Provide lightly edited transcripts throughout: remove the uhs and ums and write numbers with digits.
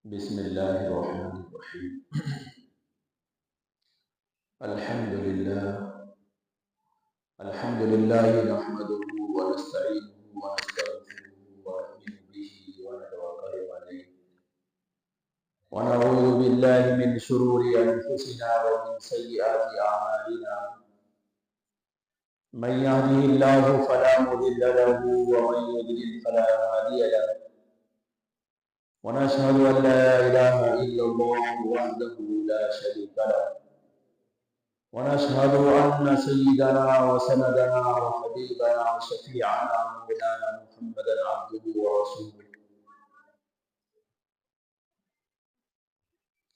بسم الله الرحمن الرحيم. الحمد لله نحمده ونستعينه ونستغفره ونؤمن به ونتوكل عليه ونعوذ بالله من شرور أنفسنا ومن سيئات أعمالنا. من يهده الله فلا مضل له ومن يضلل فلا هادي له، ونشهد أن لا إله إلا الله وحده لا شريك له، ونشهد أن سيدنا وسندنا وحبيبنا وشفيعنا مولانا محمدا عبده ورسوله.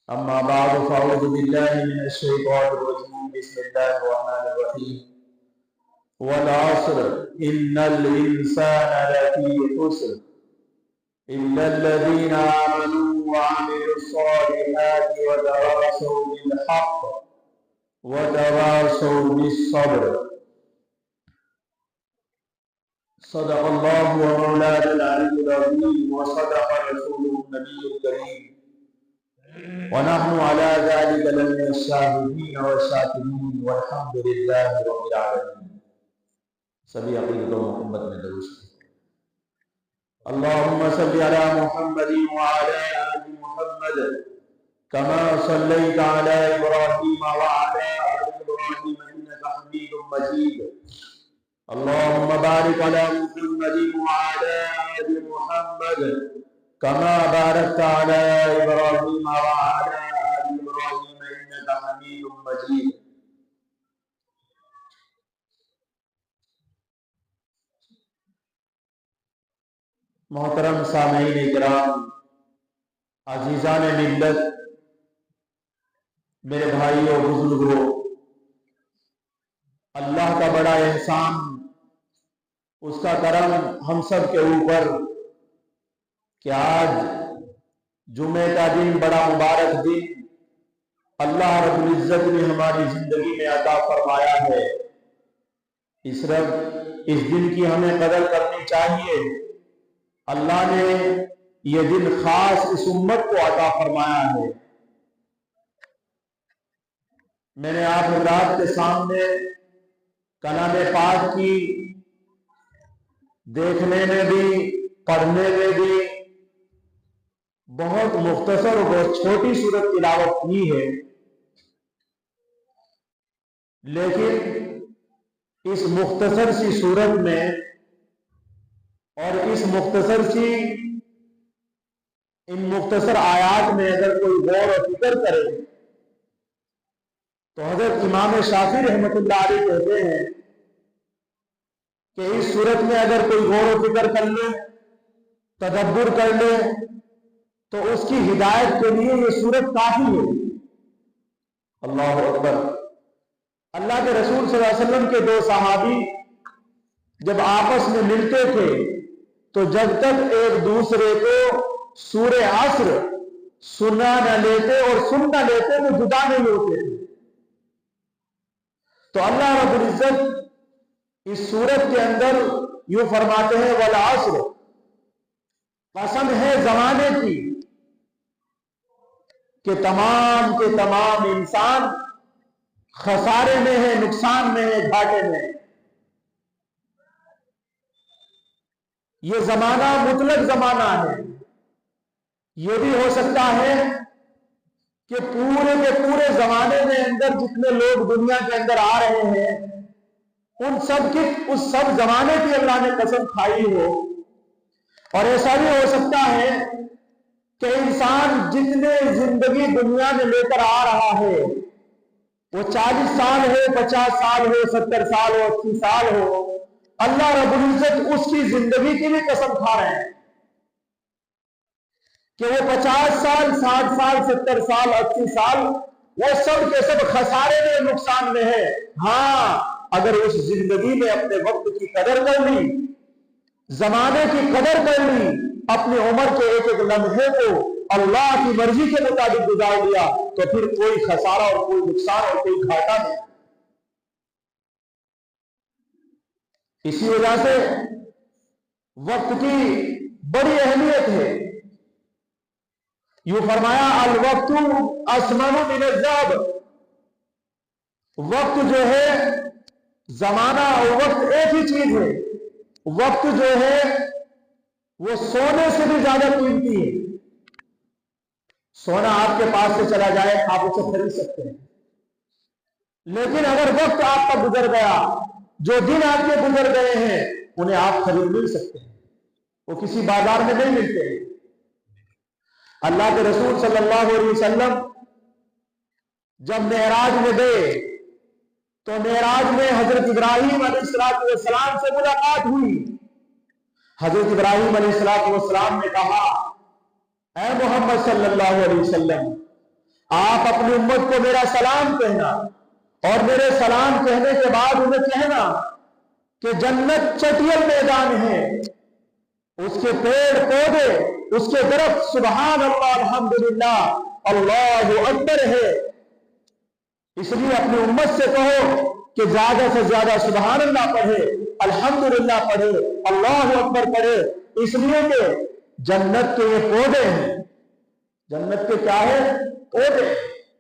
أما بعد فأعوذ بالله من الشيطان الرجيم. بسم الله الرحمن الرحيم. والعصر إن الإنسان لفي خسر إلا الذين آمنوا وعملوا الصالحات وتواصوا بالحق وتواصوا بالصبر. صدق الله ومولانا العلي العظيم وصدق رسوله النبي الكريم، ونحن على ذلك لمن الشاهدين والشاكرين والحمد لله رب العالمين. سبھی عقیدت و محمد میں درود. اللهم صل على محمد وعلى آل محمد كما صليت على إبراهيم وعلى آل إبراهيم إنك حميد مجيد. اللهم بارك على محمد وعلى آل محمد كما باركت على إبراهيم وعلى آل إبراهيم إنك حميد مجيد. محترم سامعین اکرام، عزیزان ملت، میرے بھائیوں بزرگوں، اللہ کا بڑا احسان، اس کا کرم ہم سب کے اوپر کہ آج جمعہ کا دن، بڑا مبارک دن اللہ رب العزت نے ہماری زندگی میں عطا فرمایا ہے. اس دن کی ہمیں قدر کرنی چاہیے. اللہ نے یہ دن خاص اس امت کو عطا فرمایا ہے. میں نے آپ حضرات کے سامنے کلام پاک کی دیکھنے میں بھی پڑھنے میں بھی بہت مختصر اور بہت چھوٹی صورت تلاوت کی ہے، لیکن اس مختصر سی صورت میں اور اس ان مختصر آیات میں اگر کوئی غور و فکر کرے تو حضرت امام شافعی رحمۃ اللہ علیہ کہتے ہیں کہ اس صورت میں اگر کوئی غور و فکر کر لے، تدبر کر لے، تو اس کی ہدایت کے لیے یہ صورت کافی ہے. اللہ اکبر. اللہ کے رسول صلی اللہ علیہ وسلم کے دو صحابی جب آپس میں ملتے تھے تو جب تک ایک دوسرے کو سورہ عصر سنا نہ لیتے اور سن نہ لیتے تو جدا نہیں ہوتے تھے. تو اللہ رب العزت اس سورت کے اندر یوں فرماتے ہیں والعصر، قسم ہے زمانے کی کہ تمام کے تمام انسان خسارے میں ہے، نقصان میں ہے، گھاٹے میں ہے. یہ زمانہ مطلق زمانہ ہے. یہ بھی ہو سکتا ہے کہ پورے کے پورے زمانے میں اندر جتنے لوگ دنیا کے اندر آ رہے ہیں اس سب زمانے کی اللہ نے قسم کھائی ہو. اور ایسا بھی ہو سکتا ہے کہ انسان جتنے زندگی دنیا میں لے کر آ رہا ہے وہ 40 سال ہو، 50 سال ہو، 70 سال ہو، 80 سال ہو، اللہ رب العزت اس کی زندگی کی بھی قسم کھا رہے ہیں کہ وہ 50 سال، 60 سال، 70 سال، 80 سال وہ سب کے سب خسارے میں، نقصان میں ہے. ہاں، اگر اس زندگی میں اپنے وقت کی قدر کر لی، زمانے کی قدر کر لی، اپنی عمر کے ایک ایک لمحے کو اللہ کی مرضی کے مطابق گزار لیا تو پھر کوئی خسارہ اور کوئی نقصان اور کوئی گھاٹا نہیں. اسی وجہ سے وقت کی بڑی اہمیت ہے. یوں فرمایا الوقت اسمن من الذهب، وقت جو ہے، زمانہ اور وقت ایک ہی چیز ہے، وقت جو ہے وہ سونے سے بھی زیادہ قیمتی ہے۔ سونا آپ کے پاس سے چلا جائے آپ اسے خرید سکتے ہیں، لیکن اگر وقت آپ کا گزر گیا، جو دن آپ کے گزر گئے ہیں انہیں آپ خرید نہیں سکتے، وہ کسی بازار میں نہیں ملتے۔ اللہ کے رسول صلی اللہ علیہ وسلم جب معراج میں گئے تو معراج میں حضرت ابراہیم علیہ السلام سے ملاقات ہوئی۔ حضرت ابراہیم علیہ السلام نے کہا اے محمد صلی اللہ علیہ وسلم، آپ اپنی امت کو میرا سلام کہنا، اور میرے سلام کہنے کے بعد انہیں کہنا کہ جنت چٹیل میدان ہے، اس کے پیڑ پودے، اس کے درخت سبحان اللہ الحمدللہ اللہ اکبر ہے۔ اس لیے اپنی امت سے کہو کہ زیادہ سے زیادہ سبحان اللہ پڑھے، الحمدللہ پڑھے، اللہ اکبر پڑھے، اس لیے کہ جنت کے یہ پودے ہیں۔ جنت کے کیا ہے؟ پودے۔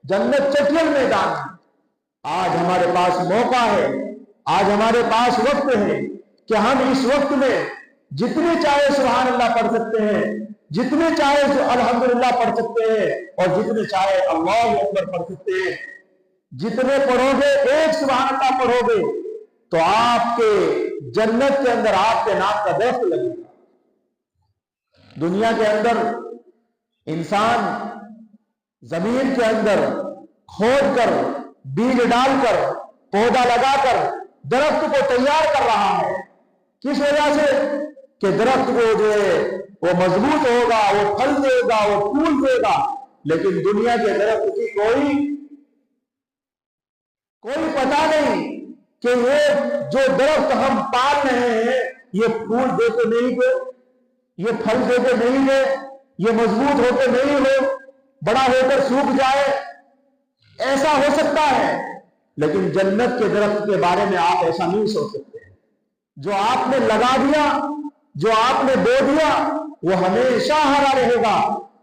جنت چٹیل میدان ہے۔ آج ہمارے پاس موقع ہے، آج ہمارے پاس وقت ہے کہ ہم اس وقت میں جتنے چاہے سبحان اللہ پڑھ سکتے ہیں، جتنے چاہے الحمدللہ پڑھ سکتے ہیں، اور جتنے چاہے اللہ اکبر پڑھ سکتے ہیں۔ جتنے پڑھو گے، ایک سبحان اللہ پڑھو گے تو آپ کے جنت کے اندر آپ کے نام کا درخت لگے گا۔ دنیا کے اندر انسان زمین کے اندر کھود کر، بیج ڈال کر، پودا لگا کر درخت کو تیار کر رہا ہے۔ کس وجہ سے؟ کہ درخت کو جو ہے وہ مضبوط ہوگا، وہ پھل دے گا، وہ پھول دے گا، لیکن دنیا کے درخت کی کوئی پتہ نہیں کہ یہ جو درخت ہم پال رہے ہیں یہ پھول دے کے نہیں دے، یہ پھل دے کے نہیں دے، یہ مضبوط ہو کے نہیں ہو، بڑا ہو کر سوکھ جائے، ایسا ہو سکتا ہے، لیکن جنت کے درخت کے بارے میں آپ ایسا نہیں سوچ سکتے۔ جو آپ نے لگا دیا، جو آپ نے بو دیا، وہ ہمیشہ ہرا رہے گا،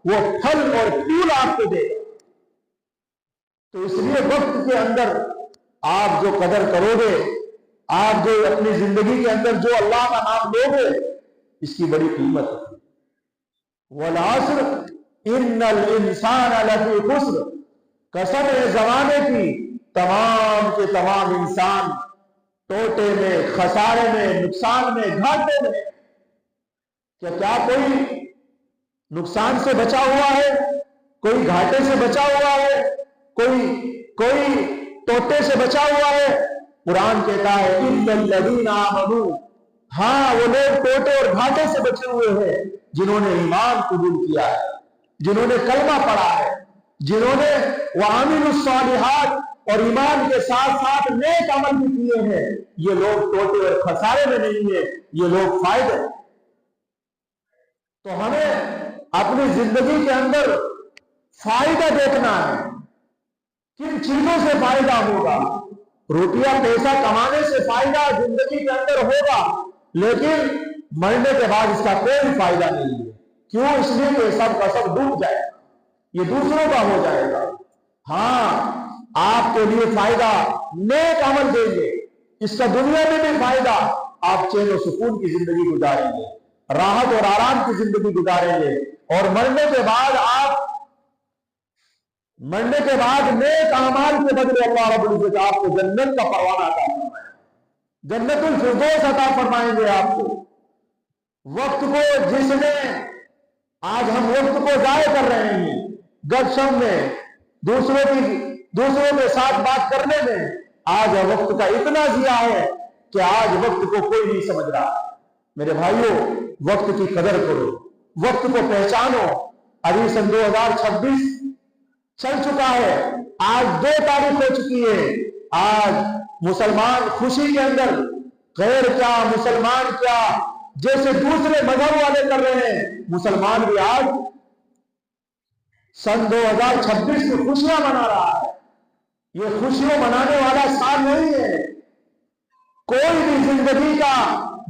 وہ پھل اور پھول آپ کو دے گا۔ تو اس لیے وقت کے اندر آپ جو قدر کرو گے، آپ جو اپنی زندگی کے اندر جو اللہ کا نام لو گے، اس کی بڑی قیمت ہے۔ والعصر ان الانسان لفی خسر، قسم ہے زمانے کی، تمام کے تمام انسان ٹوٹے میں، خسارے میں، نقصان میں، گھاٹے میں۔ کیا کوئی نقصان سے بچا ہوا ہے؟ کوئی گھاٹے سے بچا ہوا ہے؟ کوئی ٹوٹے سے بچا ہوا ہے؟ قرآن کہتا ہے اِلَّا الَّذِينَ آمَنُوا، ہاں وہ لوگ ٹوٹے اور گھاٹے سے بچے ہوئے ہیں جنہوں نے ایمان قبول کیا ہے، جنہوں نے کلمہ پڑھا ہے، جنہوں نے وَعَمِلُوا الصَّالِحَاتِ اور ایمان کے ساتھ ساتھ نیک عمل بھی کیے ہیں۔ یہ لوگ ٹوٹے اور خسارے میں نہیں ہیں، یہ لوگ فائدے ہیں۔ تو ہمیں اپنی زندگی کے اندر فائدہ دیکھنا ہے، کن چیزوں سے فائدہ ہوگا۔ روپیہ پیسہ کمانے سے فائدہ زندگی کے اندر ہوگا، لیکن مرنے کے بعد اس کا کوئی فائدہ نہیں ہے۔ کیوں؟ اس لیے کہ سب کا سب ڈوب جائے گا، یہ دوسروں کا ہو جائے گا۔ ہاں، آپ کے لیے فائدہ نیک عمل دیں گے، اس کا دنیا میں بھی فائدہ، آپ چین و سکون کی زندگی گزاریں گے، راحت اور آرام کی زندگی گزاریں گے، اور مرنے کے بعد نیک اعمال کے بدلے اللہ رب العزت آپ کو جنت کا پروانہ عطا فرمائے، جنت الفردوس عطا فرمائیں گے آپ کو۔ وقت کو جس نے آج ہم وقت کو ضائع کر رہے ہیں گپ شپ میں، دوسروں کے ساتھ بات کرنے میں، آج وقت کا اتنا ضیاع ہے کہ آج وقت کو کوئی نہیں سمجھ رہا۔ میرے بھائیوں، وقت کی قدر کرو، وقت کو پہچانو۔ ابھی سن 2026 چل چکا ہے، آج 2 تاریخ ہو چکی ہے۔ آج مسلمان خوشی کے اندر غیر کیا، مسلمان کیا، جیسے دوسرے مذہب والے کر رہے ہیں، مسلمان بھی آج سن 2026 میں خوشیاں منا رہا ہے۔ یہ خوشیاں منانے والا سال نہیں ہے۔ کوئی بھی زندگی کا،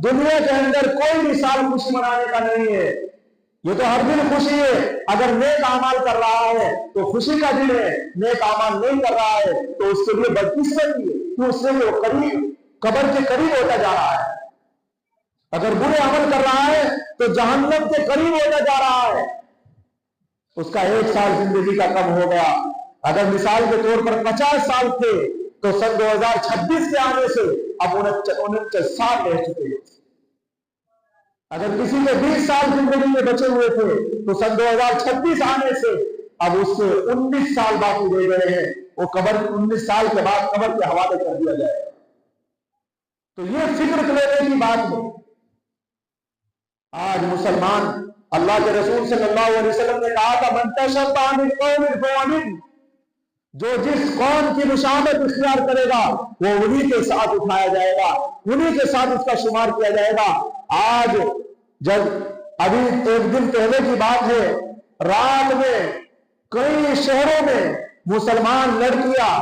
دنیا کے اندر کوئی بھی سال خوشی منانے کا نہیں ہے۔ یہ تو ہر دن خوشی ہے، اگر نیک اعمال کر رہا ہے تو خوشی کا دن ہے، نیک اعمال نہیں کر رہا ہے تو اس کے لیے بدقسمتی ہے، تو اس سے وہ قبر کے قریب ہوتا جا رہا ہے۔ اگر برے عمل کر رہا ہے تو جہنم کے قریب ہوتا جا رہا ہے، اس کا 1 سال زندگی کا کم ہو گیا۔ اگر مثال کے طور پر 50 سال تھے تو سن 2026 کے آنے سے اب 49 سال رہ چکے ہیں۔ اگر کسی کے 20 سال زندگی میں بچے ہوئے تھے تو سن 2026 آنے سے اب اس سے 19 سال باقی رہ گئے ہیں، وہ قبر 19 سال کے بعد قبر کے حوالے کر دیا جائے گا۔ تو یہ فکر لینے کی بات ہے۔ آج مسلمان، اللہ کے رسول صلی اللہ علیہ وسلم نے کہا تھا من تشبہ بالقوم فهو منهم، جو جس قوم کی مشابہت اختیار کرے گا وہ انہی کے ساتھ اٹھایا جائے گا، انہی کے ساتھ اس کا شمار کیا جائے گا۔ آج جب ابھی 1 دن پہلے کی بات ہے، رات میں کئی شہروں میں مسلمان لڑکیاں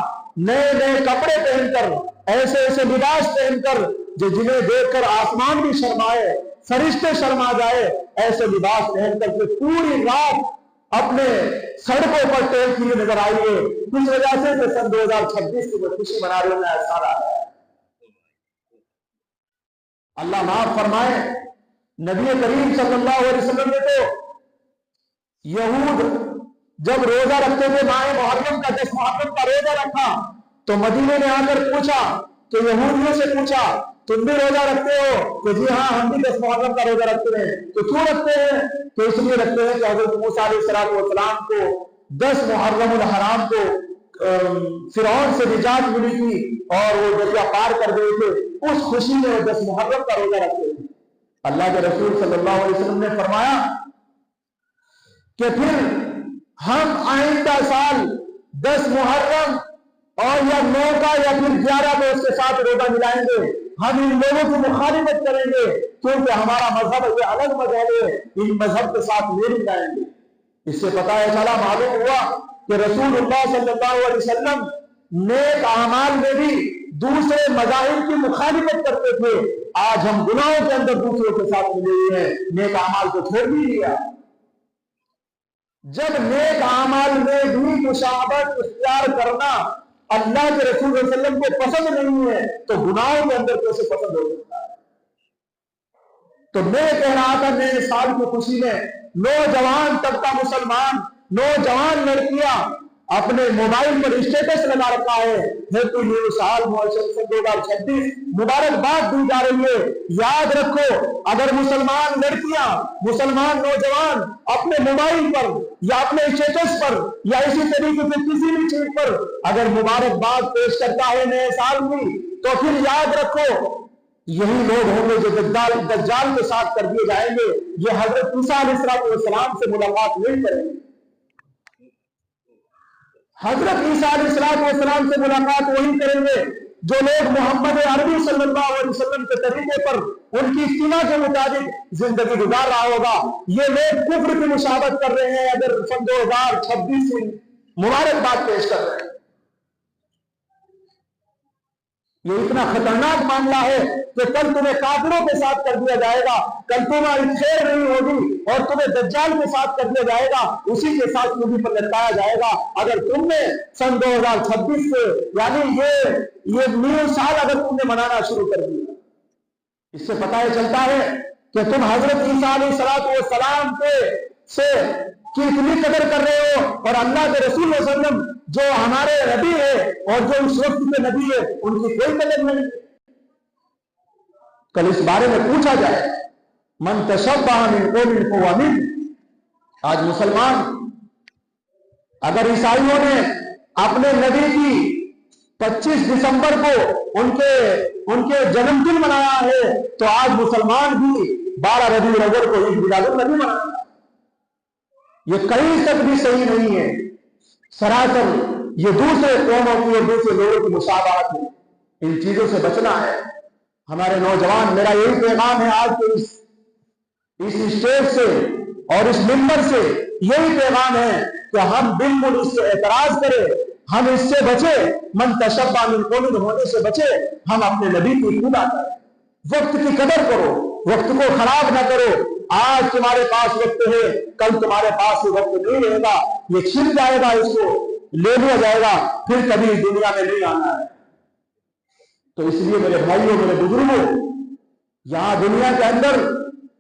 نئے نئے کپڑے پہن کر، ایسے ایسے لباس پہن کر جنہیں دیکھ کر آسمان بھی شرمائے، فرشتے شرما جائے، ایسے لباس پہن کر کے پوری رات اپنے سڑکوں پر ٹہلتی ہوئی نظر آئی ہے۔ اس وجہ سے سن 2026 کی وہ خوشی منا رہے ہیں ایسا رہا ہے۔ اللہ معاف فرمائے، نبی کریم صلی اللہ علیہ وسلم نے تو یہود جب روزہ رکھتے تھے، ماہ محرم کا 10 محرم کا روزہ رکھا تو مدینے نے آ کر پوچھا کہ یہودیوں سے پوچھا تم بھی روزہ رکھتے ہو؟ کہ جی ہاں ہم بھی 10 محرم کا روزہ رکھتے ہیں۔ تو کیوں رکھتے ہیں؟ تو اس لیے رکھتے ہیں کہ حضرت موسیٰ علیہ السلام کو 10 محرم الحرام کو فرعون سے نجات ملی تھی اور وہ دریا پار کر گئے تھے، اس خوشی میں وہ 10 محرم کا روزہ رکھتے تھے۔ اللہ کے رسول صلی اللہ علیہ وسلم نے فرمایا کہ پھر ہم آئندہ سال 10 محرم اور یا 9 کا یا پھر 11 کو اس کے ساتھ روزہ ملائیں گے، ہم ان لوگوں کی مخالفت کریں گے کیونکہ ہمارا مذہب یہ الگ مذہب ہے، ان مذہب کے ساتھ نہیں ملائیں گے۔ اس سے پتہ چلا، معلوم ہوا کہ رسول اللہ صلی اللہ علیہ وسلم نیک اعمال میں بھی دوسرے مذاہب کی مخالفت کرتے تھے، آج ہم گناہوں کے اندر دوسروں کے ساتھ ملے ہوئے ہیں، نیک اعمال کو چھوڑ بھی دیا۔ جب نیک اعمال میں بھی مشابہت اختیار کرنا اللہ کے رسول صلی اللہ علیہ وسلم کو پسند نہیں ہے تو گناہوں کے اندر کیسے پسند ہو سکتا ہے؟ تو میں کہہ رہا تھا نئے سال کی خوشی میں نوجوان طبقہ مسلمان، نوجوان لڑکیاں اپنے موبائل پر اسٹیٹس لگا رکھا ہے ہیپی نیو سال 2026 مبارکباد دی جا رہی ہے۔ یاد رکھو، اگر مسلمان لڑکیاں، مسلمان نوجوان اپنے موبائل پر یا اپنے اسٹیٹس پر یا اسی طریقے سے کسی بھی چیز پر اگر مبارکباد پیش کرتا ہے نئے سال کی، تو پھر یاد رکھو یہی لوگ ہوں گے جو دجال کے ساتھ کر دیے جائیں گے۔ یہ حضرت عیسیٰ علیہ السلام سے ملاقات نہیں کریں گے۔ حضرت عیسیٰ علیہ السلام سے ملاقات وہی کریں گے جو لوگ محمد عربی صلی اللہ علیہ وسلم کے طریقے پر ان کی اتباع کے مطابق زندگی گزار رہا ہوگا۔ یہ لوگ کفر کی مشابہت کر رہے ہیں اگر سن 2026 میں مبارکباد پیش کر رہے ہیں۔ یہ اتنا خطرناک معاملہ ہے کہ کل تمہیں کافروں کے ساتھ کر دیا جائے گا، کل تمہاری خیر نہیں ہوگی اور تمہیں دجال کے ساتھ کر دیا جائے گا، اسی کے ساتھ تمہیں پر لٹکایا جائے گا۔ اگر تم نے سن 2026 سے یعنی یہ نیو سال اگر تم نے منانا شروع کر دیا، اس سے پتہ چلتا ہے کہ تم حضرت عیسیٰ علیہ السلام کی اتنی قدر کر رہے ہو اور اللہ کے رسول صلی اللہ علیہ وسلم جو ہمارے نبی ہے اور جو اس وقت کے نبی ہے ان کی کوئی قدر نہیں۔ کل اس بارے میں پوچھا جائے من تشبہ بالقوم فهو منهم۔ آج مسلمان اگر عیسائیوں نے اپنے نبی کی 25 دسمبر کو ان کے جنم دن منایا ہے تو آج مسلمان بھی 12 ربیع الاول کو عید میلاد النبی منایا۔ یہ کہیں تک بھی صحیح نہیں ہے، سراسر یہ دوسرے قوموں کی اور دوسرے لوگوں کی مشابہت ہے۔ ان چیزوں سے بچنا ہے ہمارے نوجوان۔ میرا یہی پیغام ہے آج کے اس اسٹیج سے اور اس ممبر سے، یہی پیغام ہے کہ ہم بالکل اس سے اعتراض کریں، ہم اس سے بچے، من تشبہ بالقوم ہونے سے بچے، ہم اپنے نبی کی اتباع کریں، وقت کی قدر کرو، وقت کو خراب نہ کرو۔ آج تمہارے پاس وقت ہے، کل تمہارے پاس یہ وقت نہیں رہے گا، یہ چھن جائے گا، اس کو لے لیا جائے گا، پھر کبھی دنیا میں نہیں آنا ہے۔ تو اس لیے میرے بھائیوں، میرے بزرگوں، یہاں دنیا کے اندر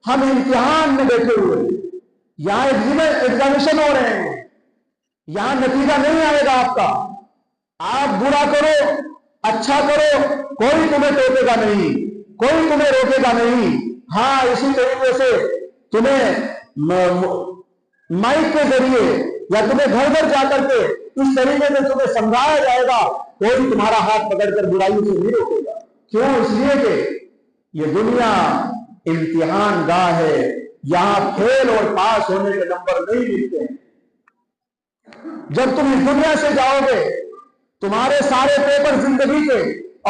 ہم امتحان میں بیٹھے ہوئے ہیں، یہاں ایگزامینیشن ہو رہے ہیں، یہاں نتیجہ نہیں آئے گا آپ کا۔ آپ برا کرو، اچھا کرو، کوئی تمہیں ٹوکے گا نہیں، کوئی تمہیں روکے گا نہیں۔ ہاں، اسی طریقے سے تمہیں مائک کے ذریعے یا تمہیں گھر گھر جا کر کے اس طریقے سے تمہیں سمجھایا جائے گا، کوئی تمہارا ہاتھ پکڑ کر برائیوں سے نہیں روکے گا۔ کیوں؟ اس لیے کہ یہ دنیا امتحان گاہ ہے، یہاں فیل اور پاس ہونے کے نمبر نہیں ملتے ہیں۔ جب تم اس دنیا سے جاؤ گے، تمہارے سارے پیپر زندگی کے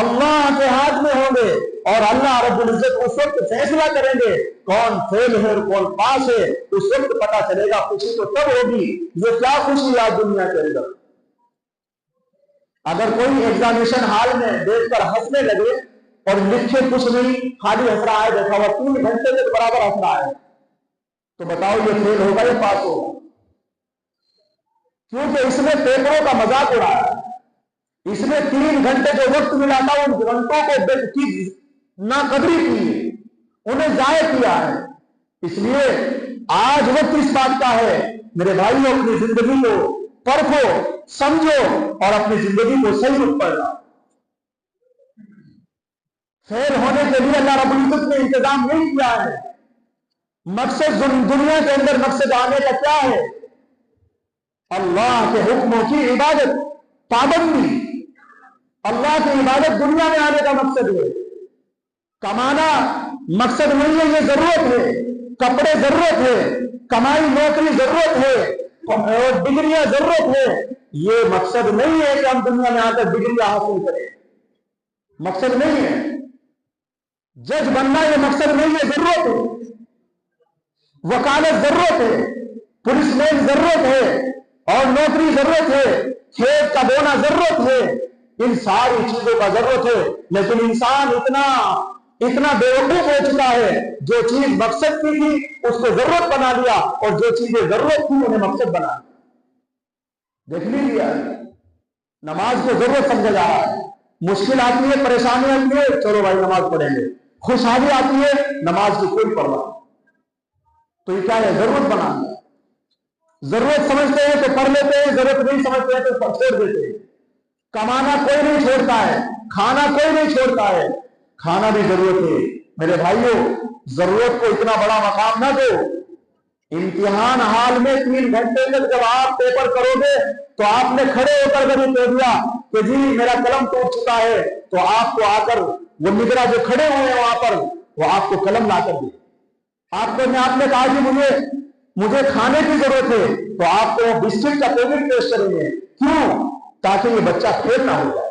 اللہ کے ہاتھ میں ہوں گے، اور اللہ رب العزت اس وقت فیصلہ کریں گے کون فیل ہے اور کون پاس ہے۔ اس وقت پتا چلے گا، خوشی تو تب ہوگی۔ یہ کیا خوشی ہے دنیا کے اندر؟ اگر کوئی ایگزامینیشن ہال میں دیکھ کر ہنسنے لگے اور لکھے کچھ نہیں، خالی ہنس رہا ہے، دیکھا ہوا 3 گھنٹے کے برابر ہنس رہا ہے، تو بتاؤ یہ فیل ہوگا یا پاس ہوگا؟ کیونکہ اس نے پیپروں کا مذاق اڑایا، اس نے 3 گھنٹے جو وقت ملا تھا ان گھنٹوں کو ناقدری کی، انہیں ضائع کیا ہے۔ اس لیے آج وقت اس بات کا ہے، میرے بھائیوں، اپنی زندگی کو پرکھو، سمجھو اور اپنی زندگی کو صحیح رخ پر لاؤ۔ فیل ہونے کے لیے اللہ رب العزت نے انتظام نہیں کیا ہے۔ مقصد دنیا کے اندر، مقصد آنے کا کیا ہے؟ اللہ کے حکموں کی عبادت، پابندی۔ اللہ کی عبادت دنیا میں آنے کا مقصد ہے۔ کمانا مقصد نہیں ہے، یہ ضرورت ہے۔ کپڑے ضرورت ہے، کمائی نوکری ضرورت ہے، اور ڈگریاں ضرورت ہے۔ یہ مقصد نہیں ہے کہ ہم دنیا میں آ کر ڈگریاں حاصل کریں، مقصد نہیں ہے۔ جج بننا یہ مقصد نہیں ہے، ضرورت ہے۔ وکالت ضرورت ہے، پولیس مین ضرورت ہے، اور نوکری ضرورت ہے، کھیت کا بونا ضرورت ہے، ان ساری چیزوں کا ضرورت ہے۔ لیکن انسان اتنا بیوقوف ہو چکا ہے، جو چیز مقصد کی تھی اس کو ضرورت بنا لیا، اور جو چیزیں ضرورت تھی انہیں مقصد بنا لیا۔ دیکھ لیجیے، نماز کو ضرورت سمجھا جا رہا ہے۔ مشکل آتی ہے، پریشانی آتی ہے، چلو بھائی نماز پڑھیں گے۔ خوشحالی آتی ہے، نماز کی کوئی پرواہ۔ تو یہ کیا ہے؟ ضرورت بنا لیا۔ ضرورت سمجھتے ہیں تو پڑھ لیتے ہیں، ضرورت نہیں سمجھتے ہیں تو چھوڑ دیتے ہیں۔ کمانا کوئی نہیں چھوڑتا ہے، کھانا کوئی نہیں چھوڑتا ہے، کھانا بھی ضرورت ہے۔ میرے بھائیوں، ضرورت کو اتنا بڑا مقام نہ دو۔ امتحان حال میں 3 گھنٹے تک جب آپ پیپر کرو گے تو آپ نے کھڑے ہو کر کبھی کہہ دیا کہ جی میرا قلم ٹوٹ چکا ہے، تو آپ کو آ کر وہ نگراں جو کھڑے ہوئے ہیں وہاں پر، وہ آپ کو قلم لا کر دے۔ آپ نے کہا کہ مجھے کھانے کی ضرورت ہے، تو آپ کو بسکٹ کا پیمنٹ پیش کریں گے۔ کیوں؟ تاکہ یہ بچہ فیل نہ ہو جائے۔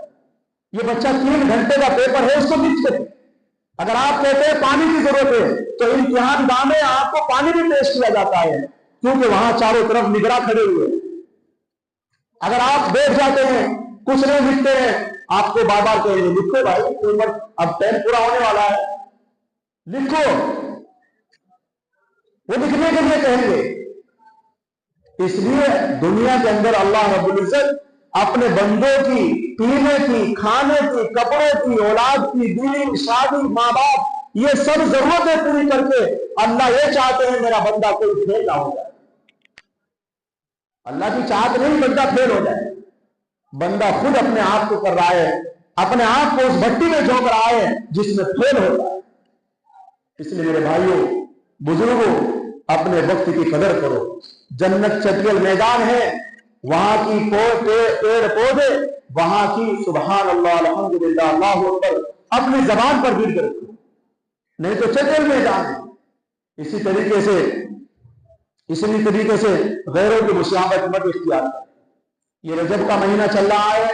یہ بچہ 3 گھنٹے کا پیپر ہے، اس کو لکھ کرے۔ اگر آپ کہتے ہیں پانی کی ضرورت ہے تو امتحان گاہ میں آپ کو پانی بھی پیش کیا جاتا ہے، کیونکہ وہاں چاروں طرف نگراں کھڑے ہوئے۔ اگر آپ بیٹھ جاتے ہیں، کچھ نہیں لکھتے ہیں، آپ کو بار بار کہیں گے لکھو بھائی، اب ٹائم پورا ہونے والا ہے، لکھو۔ وہ لکھنے کے لیے کہیں گے۔ اس لیے دنیا کے اندر اللہ رب العزت اپنے بندوں کی پینے کی، کھانے کی، کپڑوں کی، اولاد کی، بیوی، شادی، ماں باپ، یہ سب ضرورتیں پوری کر کے اللہ یہ چاہتے ہیں میرا بندہ کوئی فیل نہ ہو جائے۔ اللہ کی چاہت نہیں بندہ فیل ہو جائے، بندہ خود اپنے آپ کو کر رہا ہے، اپنے آپ کو اس بھٹی میں جھونک رہا ہے جس میں فیل ہوتا ہے۔ اس لیے میرے بھائیوں، بزرگوں، اپنے وقت کی قدر کرو۔ جنت چٹیل میدان ہے، وہاں کی پیڑ پودے، وہاں کی سبحان اللہ، الحمدللہ، اللہ اکبر اپنی زبان پر گر کر، نہیں تو چٹیل میدان ہے۔ اسی طریقے سے غیروں کی مشابہت مت اختیار کریں۔ یہ رجب کا مہینہ چل رہا ہے،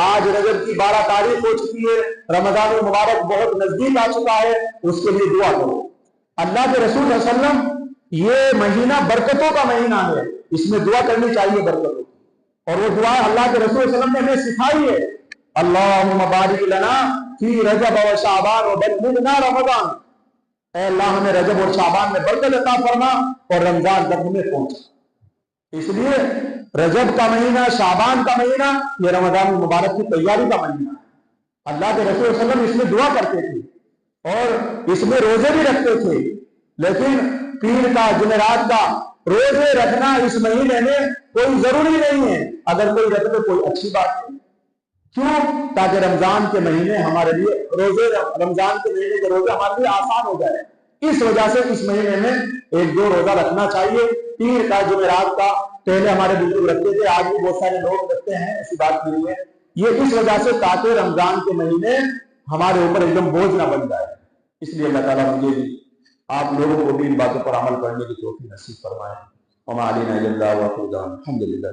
آج رجب کی 12 تاریخ ہو چکی ہے، رمضان المبارک بہت نزدیک آ چکا ہے، اس کے لیے دعا کرو۔ اللہ کے رسول صلی اللہ علیہ وسلم، یہ مہینہ برکتوں کا مہینہ ہے، اس میں دعا کرنی چاہیے برکتوں، اور وہ دعا اللہ کے رسول صلی اللہ علیہ وسلم نے ہمیں سکھائی ہے۔ اللہم بارک لنا فی رجب و شعبان و بلغنا رمضان۔ اے اللہ ہمیں رجب اور شعبان میں برکت عطا فرما اور رمضان تک ہمیں پہنچا۔ اس لیے رجب کا مہینہ، شعبان کا مہینہ، یہ رمضان المبارک کی تیاری کا مہینہ ہے۔ اللہ کے رسول صلی اللہ علیہ وسلم اس میں دعا کرتے تھے اور اس میں روزے بھی رکھتے تھے، لیکن پیر کا، جمعرات کا روزے رکھنا اس مہینے میں کوئی ضروری نہیں ہے۔ اگر کوئی رکھ تو کوئی اچھی بات ہے۔ کیوں؟ تاکہ رمضان کے مہینے ہمارے لیے رمضان کے مہینے کے روزے ہمارے لیے آسان ہو جائے۔ اس وجہ سے اس مہینے میں ایک دو روزہ رکھنا چاہیے۔ پیر کا، جمعرات کا پہلے ہمارے بزرگ رکھتے تھے، آج بھی بہت سارے لوگ رکھتے ہیں، ایسی بات نہیں ہے۔ یہ اس وجہ سے تاکہ رمضان کے مہینے ہمارے اوپر ایک دم بوجھ نہ بن جائے۔ اس لیے اللہ تعالیٰ مجھے بھی آپ لوگوں کو بھی ان باتوں پر عمل کرنے کی توفیق نصیب فرمائے۔ وما علینا الا البلاغ، الحمدللہ۔